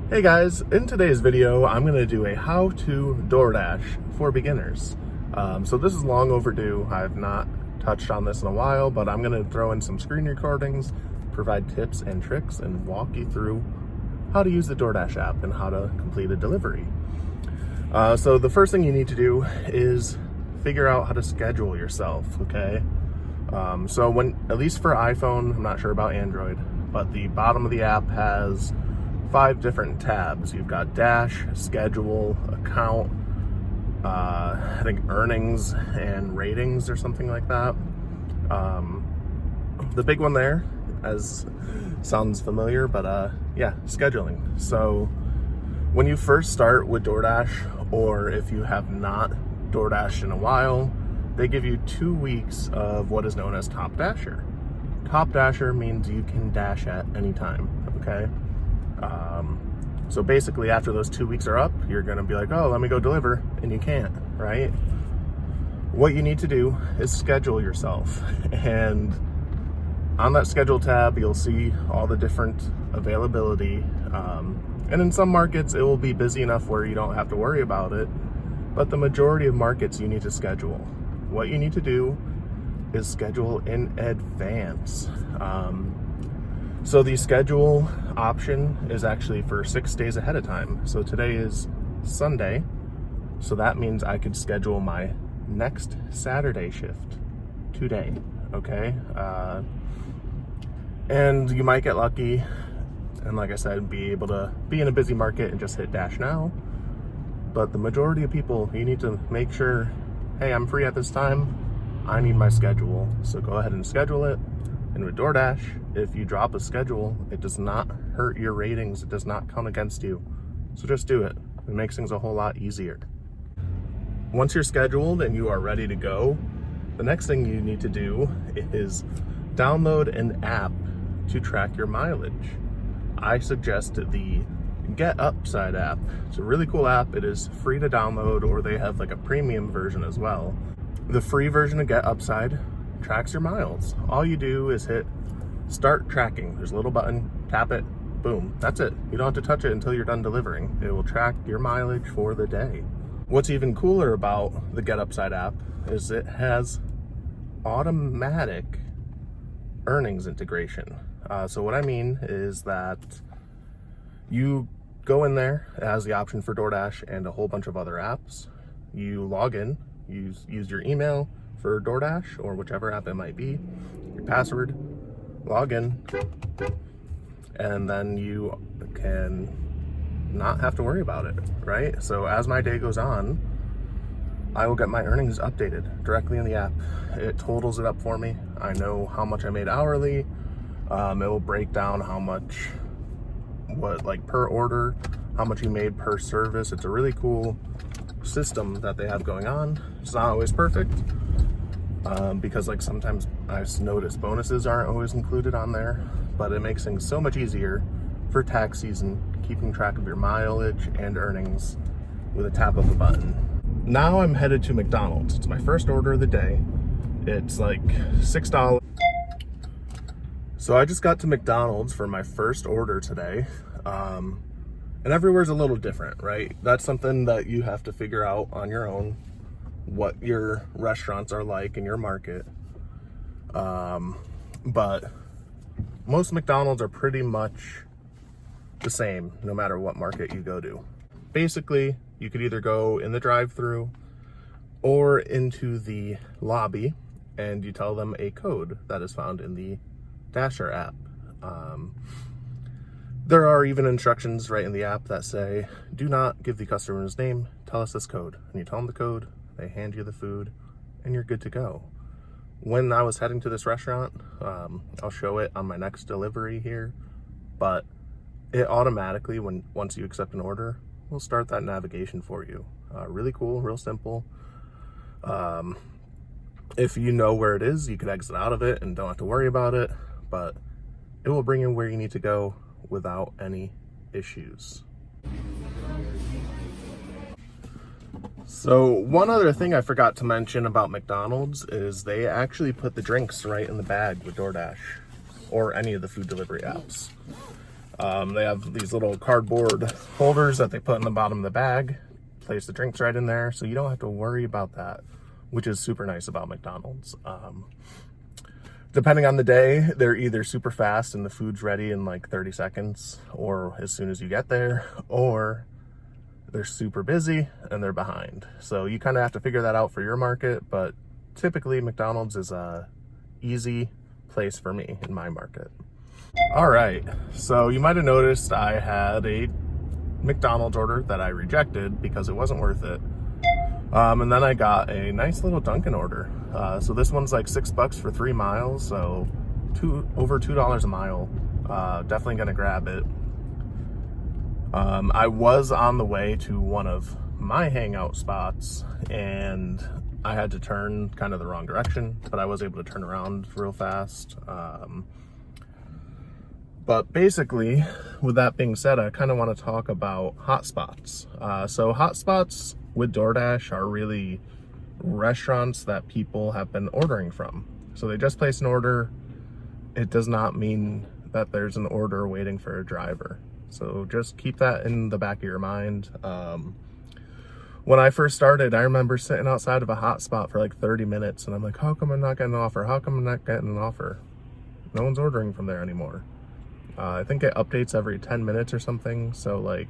Hey guys, in today's video, I'm going to do a how-to DoorDash for beginners. So this is long overdue. I've not touched on this in a while, but I'm going to throw in some screen recordings, provide tips and tricks, and walk you through how to use the DoorDash app and how to complete a delivery. So the first thing you need to do is figure out how to schedule yourself, okay? So when, at least for iPhone, I'm not sure about Android, but the bottom of the app has 5 different tabs. You've got Dash, Schedule, Account, I think Earnings and Ratings or something like that. The big one there, as sounds familiar, but yeah, scheduling. So when you first start with DoorDash, or if you have not DoorDashed in a while, they give you 2 weeks of what is known as Top Dasher. Top Dasher means you can dash at any time, okay? So basically after those 2 weeks are up, you're gonna be like, oh, let me go deliver, and you can't, right? What you need to do is schedule yourself. And on that schedule tab, you'll see all the different availability. And in some markets, it will be busy enough where you don't have to worry about it. But the majority of markets, you need to schedule. What you need to do is schedule in advance. So the schedule option is actually for 6 days ahead of time. So today is Sunday. So that means I could schedule my next Saturday shift today, okay? And you might get lucky, and like I said, be able to be in a busy market and just hit dash now. But the majority of people, you need to make sure, hey, I'm free at this time, I need my schedule. So go ahead and schedule it. And with DoorDash, if you drop a schedule, it does not hurt your ratings. It does not count against you. So just do it. It makes things a whole lot easier. Once you're scheduled and you are ready to go, the next thing you need to do is download an app to track your mileage. I suggest the Get Upside app. It's a really cool app. It is free to download, or they have like a premium version as well. The free version of Get Upside tracks your miles. All you do is hit start tracking. There's a little button, tap it, boom, that's it. You don't have to touch it until you're done delivering. It will track your mileage for the day. What's even cooler about the Get Upside app is it has automatic earnings integration. So what I mean is that you go in there, it has the option for DoorDash and a whole bunch of other apps. You log in, use your email for DoorDash or whichever app it might be, your password, log in, and then you can not have to worry about it, right? So as my day goes on, I will get my earnings updated directly in the app. It totals it up for me. I know how much I made hourly. It will break down how much, like per order, how much you made per service. It's a really cool system that they have going on. It's not always perfect, because like sometimes I've noticed bonuses aren't always included on there, but it makes things so much easier for tax season, keeping track of your mileage and earnings with a tap of a button. Now I'm headed to McDonald's. It's my first order of the day. It's like $6. So I just got to McDonald's for my first order today. And everywhere's a little different, right? That's something that you have to figure out on your own, what your restaurants are like in your market. But most McDonald's are pretty much the same no matter what market you go to. Basically, you could either go in the drive-thru or into the lobby and you tell them a code that is found in the Dasher app. There are even instructions right in the app that say, do not give the customer's name, tell us this code. And you tell them the code, they hand you the food, and you're good to go. When I was heading to this restaurant, I'll show it on my next delivery here, but it automatically, once you accept an order, will start that navigation for you. Really cool, real simple. If you know where it is, you can exit out of it and don't have to worry about it, but it will bring you where you need to go without any issues. So one other thing I forgot to mention about McDonald's is they actually put the drinks right in the bag with DoorDash or any of the food delivery apps. They have these little cardboard holders that they put in the bottom of the bag, place the drinks right in there, so you don't have to worry about that, which is super nice about McDonald's. Depending on the day, they're either super fast and the food's ready in like 30 seconds or as soon as you get there, or they're super busy and they're behind. So you kind of have to figure that out for your market, but typically McDonald's is a easy place for me in my market. All right, so you might have noticed I had a McDonald's order that I rejected because it wasn't worth it. And then I got a nice little Dunkin' order. So this one's like $6 for 3 miles, so over $2 a mile. Definitely gonna grab it. I was on the way to one of my hangout spots and I had to turn kind of the wrong direction, but I was able to turn around real fast. But basically, with that being said, I kind of want to talk about hotspots. So hotspots with DoorDash are really restaurants that people have been ordering from. So they just place an order. It does not mean that there's an order waiting for a driver. So just keep that in the back of your mind. When I first started, I remember sitting outside of a hotspot for like 30 minutes and I'm like, how come I'm not getting an offer? How come I'm not getting an offer? No one's ordering from there anymore. I think it updates every 10 minutes or something. So like,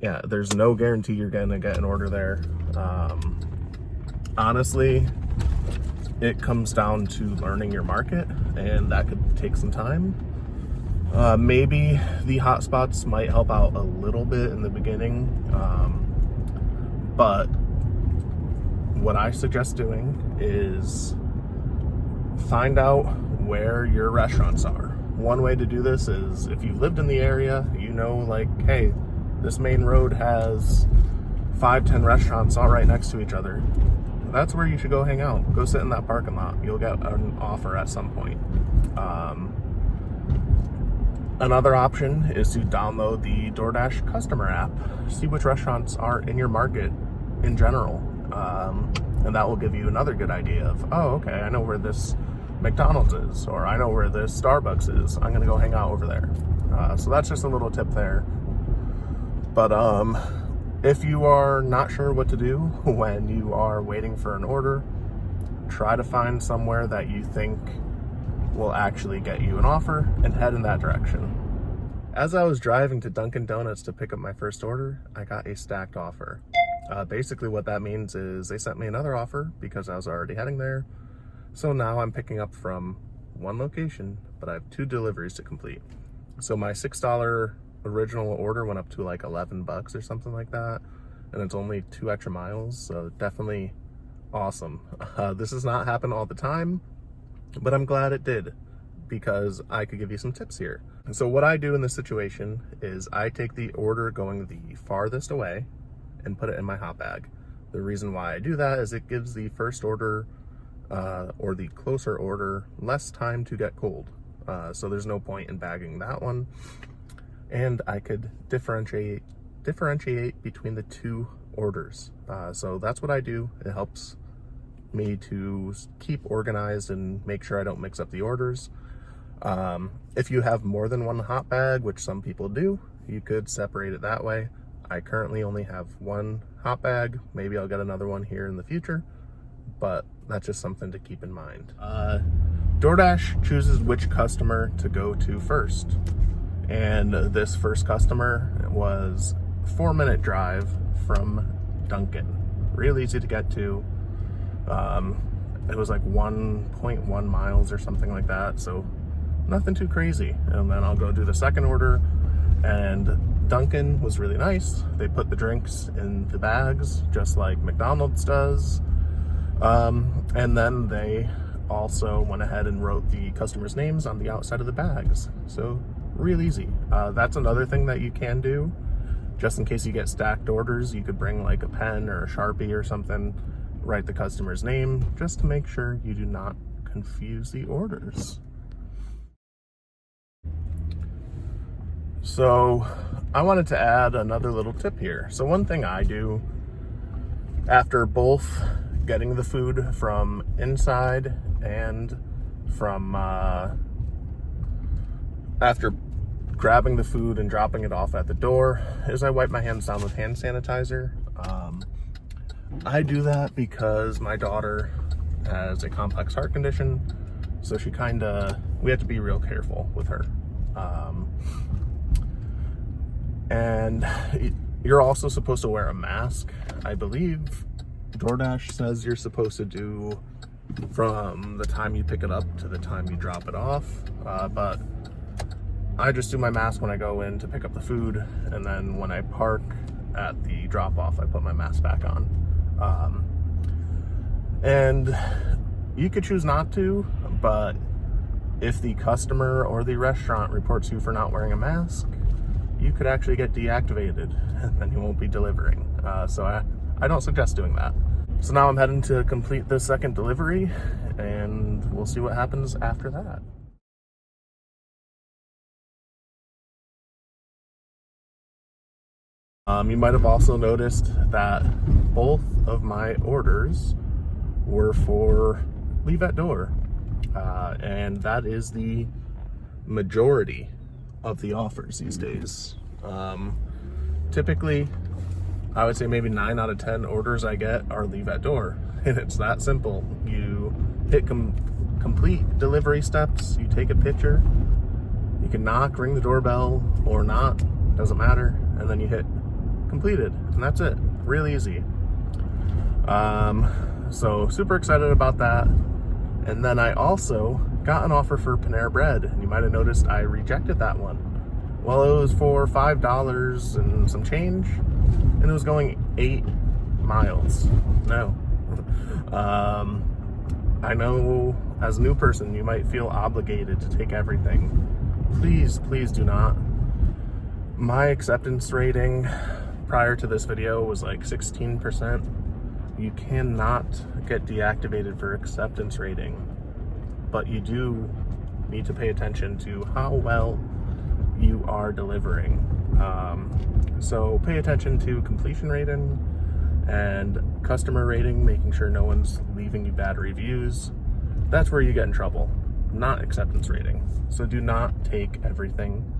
yeah, there's no guarantee you're gonna get an order there. Honestly, it comes down to learning your market, and that could take some time. Maybe the hotspots might help out a little bit in the beginning, but what I suggest doing is find out where your restaurants are. One way to do this is if you've lived in the area, you know, like, hey, this main road has 5-10 restaurants all right next to each other. That's where you should go hang out. Go sit in that parking lot. You'll get an offer at some point. Another option is to download the DoorDash customer app. See which restaurants are in your market in general. And that will give you another good idea of, oh, okay, I know where this McDonald's is, or I know where this Starbucks is. I'm gonna go hang out over there. So that's just a little tip there. But if you are not sure what to do when you are waiting for an order, try to find somewhere that you think will actually get you an offer and head in that direction. As I was driving to Dunkin' Donuts to pick up my first order, I got a stacked offer. Basically what that means is they sent me another offer because I was already heading there. So now I'm picking up from one location, but I have 2 deliveries to complete. So my $6 original order went up to like $11 or something like that. And it's only 2 extra miles, so definitely awesome. This does not happen all the time, but I'm glad it did because I could give you some tips here. And so what I do in this situation is I take the order going the farthest away and put it in my hot bag. The reason why I do that is it gives the first order or the closer order less time to get cold. So there's no point in bagging that one. And I could differentiate between the 2 orders. So that's what I do. It helps me to keep organized and make sure I don't mix up the orders. If you have more than one hot bag, which some people do, you could separate it that way. I currently only have 1 hot bag. Maybe I'll get another one here in the future, but that's just something to keep in mind. DoorDash chooses which customer to go to first. And this first customer was a 4-minute drive from Dunkin'. Real easy to get to. It was like 1.1 miles or something like that, so nothing too crazy. And then I'll go do the second order, and Dunkin' was really nice. They put the drinks in the bags just like McDonald's does. And then they also went ahead and wrote the customers' names on the outside of the bags. So real easy. That's another thing that you can do. Just in case you get stacked orders, you could bring like a pen or a Sharpie or something, write the customer's name, just to make sure you do not confuse the orders. So I wanted to add another little tip here. So one thing I do after both getting the food from inside and from after grabbing the food and dropping it off at the door is I wipe my hands down with hand sanitizer. I do that because my daughter has a complex heart condition, so we have to be real careful with her. And you're also supposed to wear a mask. I believe DoorDash says you're supposed to do from the time you pick it up to the time you drop it off, but I just do my mask when I go in to pick up the food, and then when I park at the drop-off, I put my mask back on. And you could choose not to, but if the customer or the restaurant reports you for not wearing a mask, you could actually get deactivated, and then you won't be delivering. So I don't suggest doing that. So now I'm heading to complete the second delivery, and we'll see what happens after that. You might have also noticed that both of my orders were for leave at door, and that is the majority of the offers these days. Typically, I would say maybe 9 out of 10 orders I get are leave at door, and it's that simple. You hit complete delivery steps, you take a picture, you can knock, ring the doorbell or not, doesn't matter, and then you hit completed, and that's it. Real easy. So super excited about that. And then I also got an offer for Panera Bread, and you might have noticed I rejected that one. Well, it was for $5 and some change, and it was going 8 miles. No. I know as a new person, you might feel obligated to take everything. Please do not. My acceptance rating prior to this video was like 16%. You cannot get deactivated for acceptance rating, but you do need to pay attention to how well you are delivering. So pay attention to completion rating and customer rating, making sure no one's leaving you bad reviews. That's where you get in trouble, not acceptance rating. So do not take everything.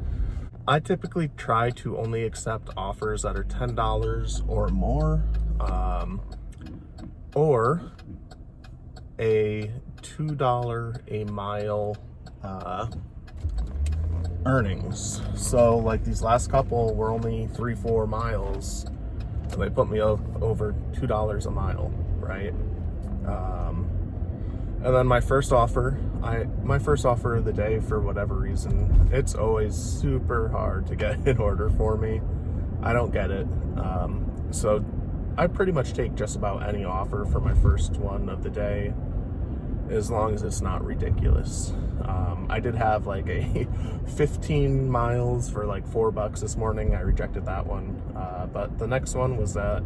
I typically try to only accept offers that are $10 or more, or a $2 a mile earnings. So like these last couple were only 3-4 miles, and they put me over $2 a mile, right? And then my first offer of the day, for whatever reason, it's always super hard to get an order for me. I don't get it. So I pretty much take just about any offer for my first one of the day, as long as it's not ridiculous. I did have like a 15 miles for like $4 this morning. I rejected that one. But the next one was that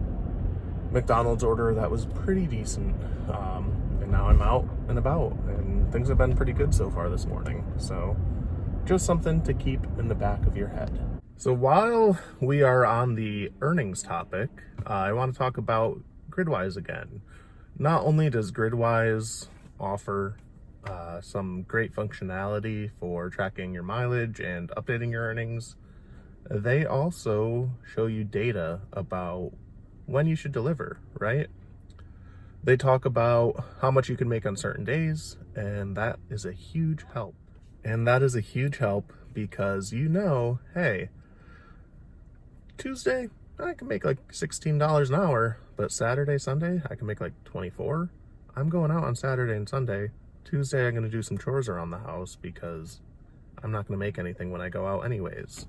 McDonald's order that was pretty decent. And now I'm out and about, and things have been pretty good so far this morning. So just something to keep in the back of your head. So while we are on the earnings topic, I want to talk about Gridwise again. Not only does Gridwise offer some great functionality for tracking your mileage and updating your earnings, they also show you data about when you should deliver, right? They talk about how much you can make on certain days, and that is a huge help. And that is a huge help because hey, Tuesday, I can make like $16 an hour, but Saturday, Sunday, I can make like 24. I'm going out on Saturday and Sunday. Tuesday, I'm going to do some chores around the house because I'm not going to make anything when I go out anyways.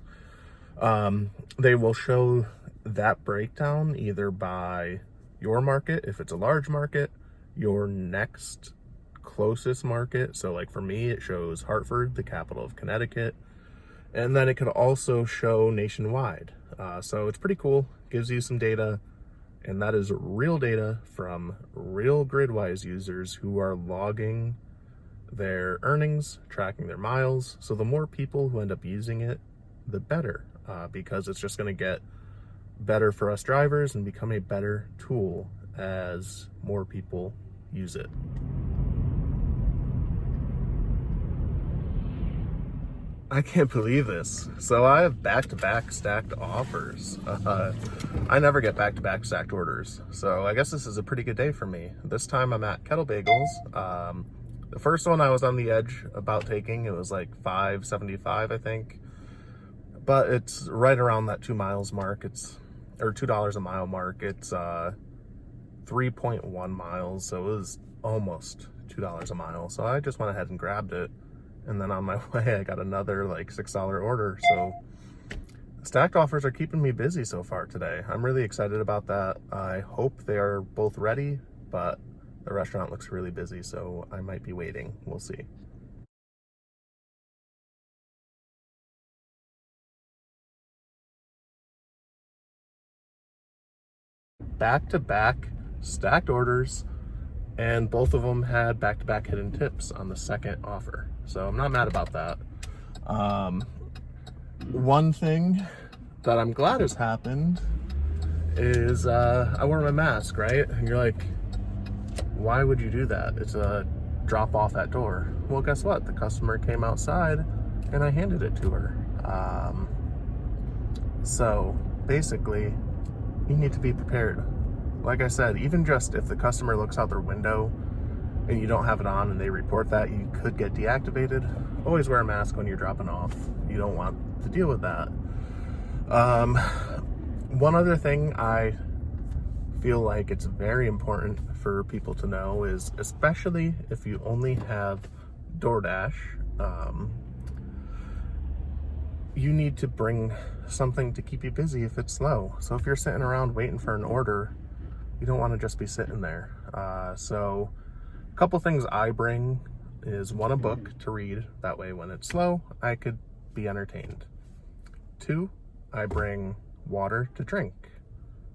They will show that breakdown either by your market, if it's a large market, your next closest market. So like for me, it shows Hartford, the capital of Connecticut, and then it could also show nationwide. So it's pretty cool, gives you some data, and that is real data from real Gridwise users who are logging their earnings, tracking their miles. So the more people who end up using it, the better, because it's just going to get better for us drivers and become a better tool as more people use it. I can't believe this. So I have back-to-back stacked offers. I never get back-to-back stacked orders. So I guess this is a pretty good day for me. This time I'm at Kettle Bagels. The first one I was on the edge about taking. It was like $5.75, I think. But it's right around that 2 miles mark. Or $2 a mile mark. It's 3.1 miles. So it was almost $2 a mile. So I just went ahead and grabbed it. And then on my way, I got another like $6 order. So stacked offers are keeping me busy so far today. I'm really excited about that. I hope they are both ready, but the restaurant looks really busy, so I might be waiting. We'll see. Back-to-back stacked orders, and both of them had back-to-back hidden tips on the second offer. So I'm not mad about that. One thing that I'm glad has happened is I wear my mask, right? And you're like, why would you do that? It's a drop off at door. Well, guess what? The customer came outside and I handed it to her. So basically, you need to be prepared. Like I said, even just if the customer looks out their window and you don't have it on and they report that, you could get deactivated. Always wear a mask when you're dropping off. You don't want to deal with that. One other thing I feel like it's very important for people to know is, especially if you only have DoorDash, you need to bring something to keep you busy if it's slow. So if you're sitting around waiting for an order, you don't want to just be sitting there. So a couple things I bring is, one, a book to read. That way when it's slow, I could be entertained. 2, I bring water to drink,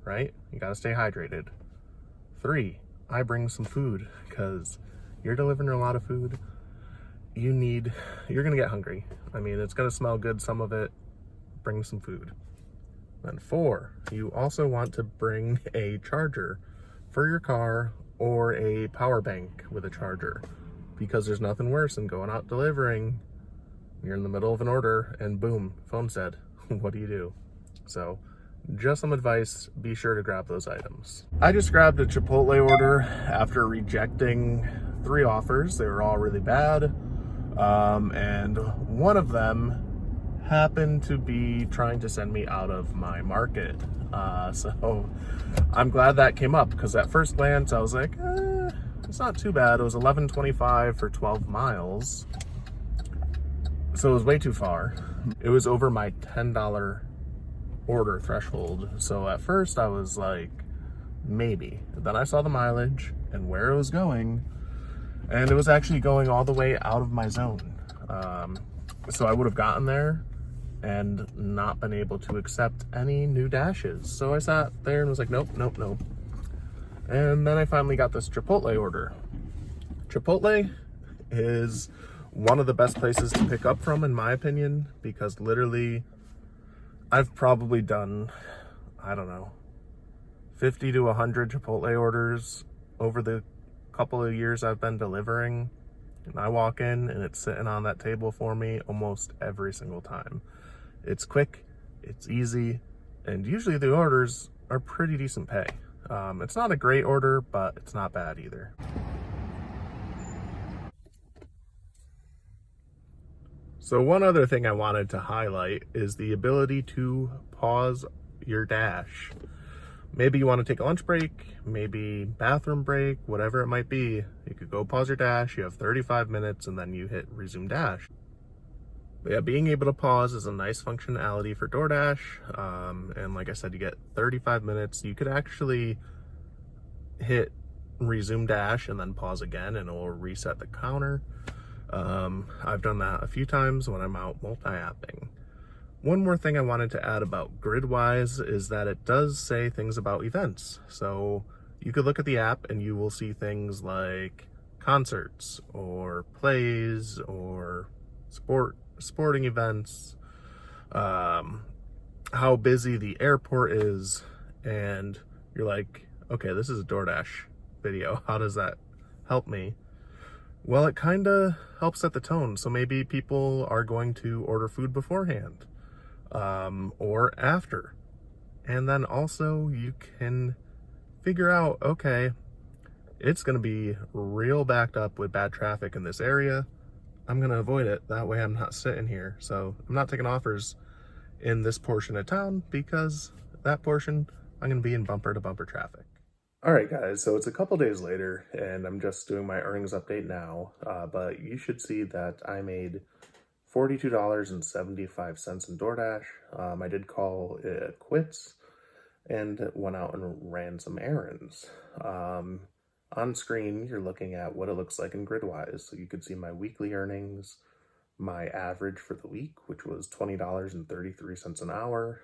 right? You gotta stay hydrated. 3, I bring some food, because you're delivering a lot of food. You're gonna get hungry. I mean, it's gonna smell good, some of it. Bring some food. Then 4, you also want to bring a charger for your car or a power bank with a charger, because there's nothing worse than going out delivering. You're in the middle of an order and boom, phone said. What do you do? So just some advice, be sure to grab those items. I just grabbed a Chipotle order after rejecting 3 offers. They were all really bad. And one of them happened to be trying to send me out of my market. So I'm glad that came up, because at first glance I was like, it's not too bad. It was $11.25 for 12 miles. So it was way too far. It was over my $10 order threshold. So at first I was like, maybe. Then I saw the mileage and where it was going, and it was actually going all the way out of my zone. So I would have gotten there and not been able to accept any new dashes. So I sat there and was like, nope. And then I finally got this Chipotle order. Chipotle is one of the best places to pick up from, in my opinion, because literally I've probably done, I don't know, 50 to 100 Chipotle orders over the couple of years I've been delivering. And I walk in and it's sitting on that table for me almost every single time. It's quick, it's easy, and usually the orders are pretty decent pay. It's not a great order, but it's not bad either. So one other thing I wanted to highlight is the ability to pause your dash. Maybe you want to take a lunch break, maybe bathroom break, whatever it might be. You could go pause your dash, you have 35 minutes, and then you hit resume dash. But yeah, being able to pause is a nice functionality for DoorDash. And like I said, you get 35 minutes. You could actually hit resume dash and then pause again, and it will reset the counter. I've done that a few times when I'm out multi-apping. One more thing I wanted to add about GridWise is that it does say things about events. So you could look at the app and you will see things like concerts or plays or sporting events, how busy the airport is, and you're like, okay, this is a DoorDash video. How does that help me? Well, it kind of helps set the tone. So maybe people are going to order food beforehand, or after. And then also you can figure out, okay, it's going to be real backed up with bad traffic in this area. I'm going to avoid it. That way I'm not sitting here. So I'm not taking offers in this portion of town because that portion I'm going to be in bumper to bumper traffic. All right, guys, so it's a couple days later and I'm just doing my earnings update now, but you should see that I made $42.75 in DoorDash. I did call it quits and went out and ran some errands. On screen, you're looking at what it looks like in GridWise. So you could see my weekly earnings, my average for the week, which was $20.33 an hour.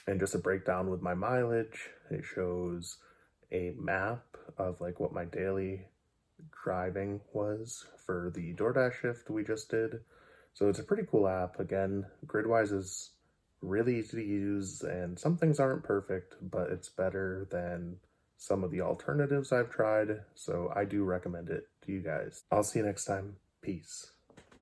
And just a breakdown with my mileage. It shows a map of like what my daily driving was for the DoorDash shift we just did. So it's a pretty cool app. Again, GridWise is really easy to use, and some things aren't perfect, but it's better than some of the alternatives I've tried. So I do recommend it to you guys. I'll see you next time. Peace.